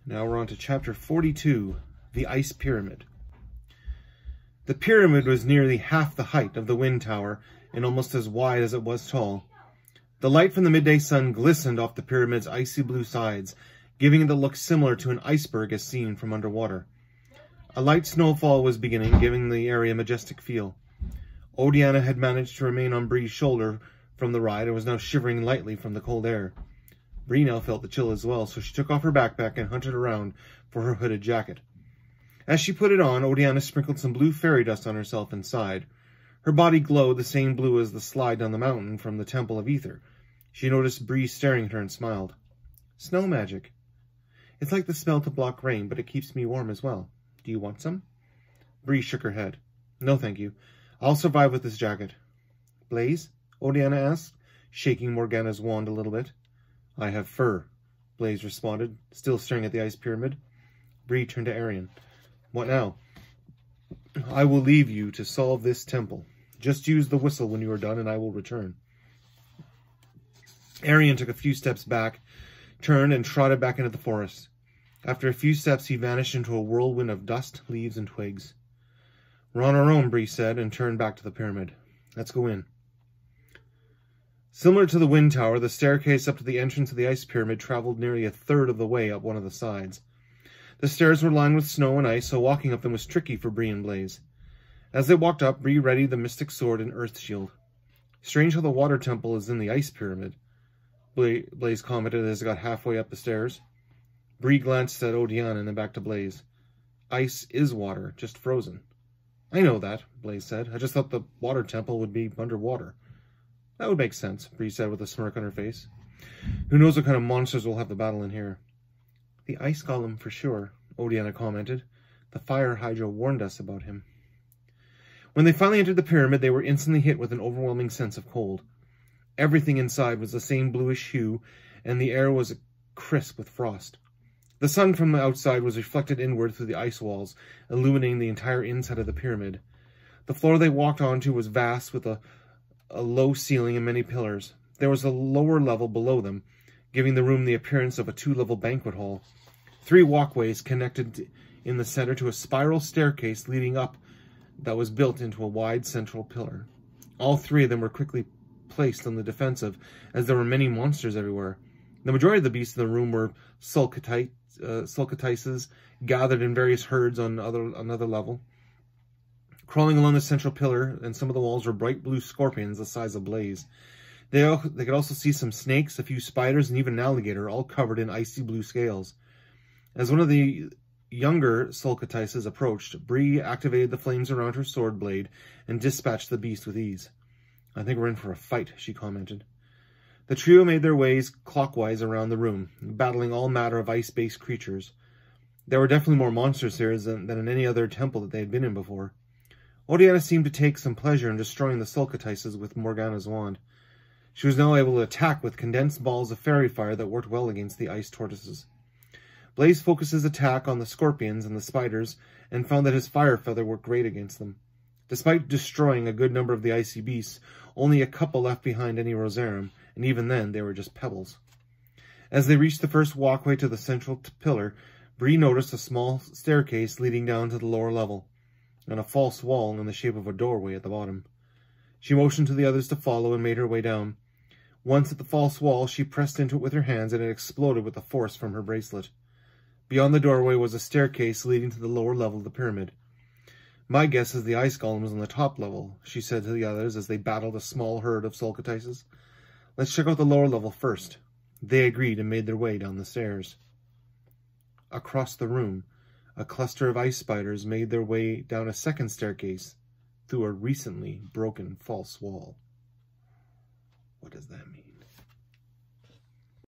Now we're on to chapter 42, the Ice Pyramid. The pyramid was nearly half the height of the wind tower and almost as wide as it was tall. The light from the midday sun glistened off the pyramid's icy blue sides, giving it a look similar to an iceberg as seen from underwater. A light snowfall was beginning, giving the area a majestic feel. Odiana had managed to remain on Bree's shoulder from the ride and was now shivering lightly from the cold air. Bree now felt the chill as well, so she took off her backpack and hunted around for her hooded jacket. As she put it on, Odiana sprinkled some blue fairy dust on herself and sighed. Her body glowed the same blue as the slide down the mountain from the Temple of Ether. She noticed Bree staring at her and smiled. Snow magic. It's like the spell to block rain, but it keeps me warm as well. Do you want some? Bree shook her head. No, thank you. I'll survive with this jacket. Blaze? Odiana asked, shaking Morgana's wand a little bit. I have fur, Blaze responded, still staring at the ice pyramid. Bree turned to Arian. What now? I will leave you to solve this temple. Just use the whistle when you are done and I will return. Arian took a few steps back, turned and trotted back into the forest. After a few steps, he vanished into a whirlwind of dust, leaves, and twigs. We're on our own, Bree said, and turned back to the pyramid. Let's go in. Similar to the wind tower, the staircase up to the entrance of the ice pyramid traveled nearly a third of the way up one of the sides. The stairs were lined with snow and ice, so walking up them was tricky for Bree and Blaze. As they walked up, Bree readied the mystic sword and earth shield. Strange how the water temple is in the ice pyramid, Blaze commented as they got halfway up the stairs. Bree glanced at Odiana and then back to Blaze. Ice is water, just frozen. I know that, Blaze said. I just thought the water temple would be underwater. That would make sense, Bree said with a smirk on her face. Who knows what kind of monsters will have the battle in here. The ice golem for sure, Odiana commented. The fire hydra warned us about him. When they finally entered the pyramid, they were instantly hit with an overwhelming sense of cold. Everything inside was the same bluish hue, and the air was crisp with frost. The sun from the outside was reflected inward through the ice walls, illuminating the entire inside of the pyramid. The floor they walked onto was vast, with a low ceiling and many pillars. There was a lower level below them, giving the room the appearance of a two-level banquet hall. 3 walkways connected in the center to a spiral staircase leading up that was built into a wide central pillar. All 3 of them were quickly placed on the defensive, as there were many monsters everywhere. The majority of the beasts in the room were sulcatices, gathered in various herds on another level. Crawling along the central pillar, and some of the walls were bright blue scorpions the size of Blaze. They could also see some snakes, a few spiders, and even an alligator, all covered in icy blue scales. As one of the younger sulcatices approached, Bree activated the flames around her sword blade and dispatched the beast with ease. I think we're in for a fight, she commented. The trio made their ways clockwise around the room, battling all manner of ice-based creatures. There were definitely more monsters here than in any other temple that they had been in before. Odiana seemed to take some pleasure in destroying the sulcatices with Morgana's wand. She was now able to attack with condensed balls of fairy fire that worked well against the ice tortoises. Blaze focused his attack on the scorpions and the spiders, and found that his fire feather worked great against them. Despite destroying a good number of the icy beasts, only a couple left behind any Rosarum, and even then they were just pebbles. As they reached the first walkway to the central pillar, Bree noticed a small staircase leading down to the lower level, and a false wall in the shape of a doorway at the bottom. She motioned to the others to follow and made her way down. Once at the false wall, she pressed into it with her hands, and it exploded with the force from her bracelet. Beyond the doorway was a staircase leading to the lower level of the pyramid. My guess is the ice golem was on the top level, she said to the others as they battled a small herd of sulcatices. Let's check out the lower level first. They agreed and made their way down the stairs. Across the room, a cluster of ice spiders made their way down a second staircase through a recently broken false wall. What does that mean?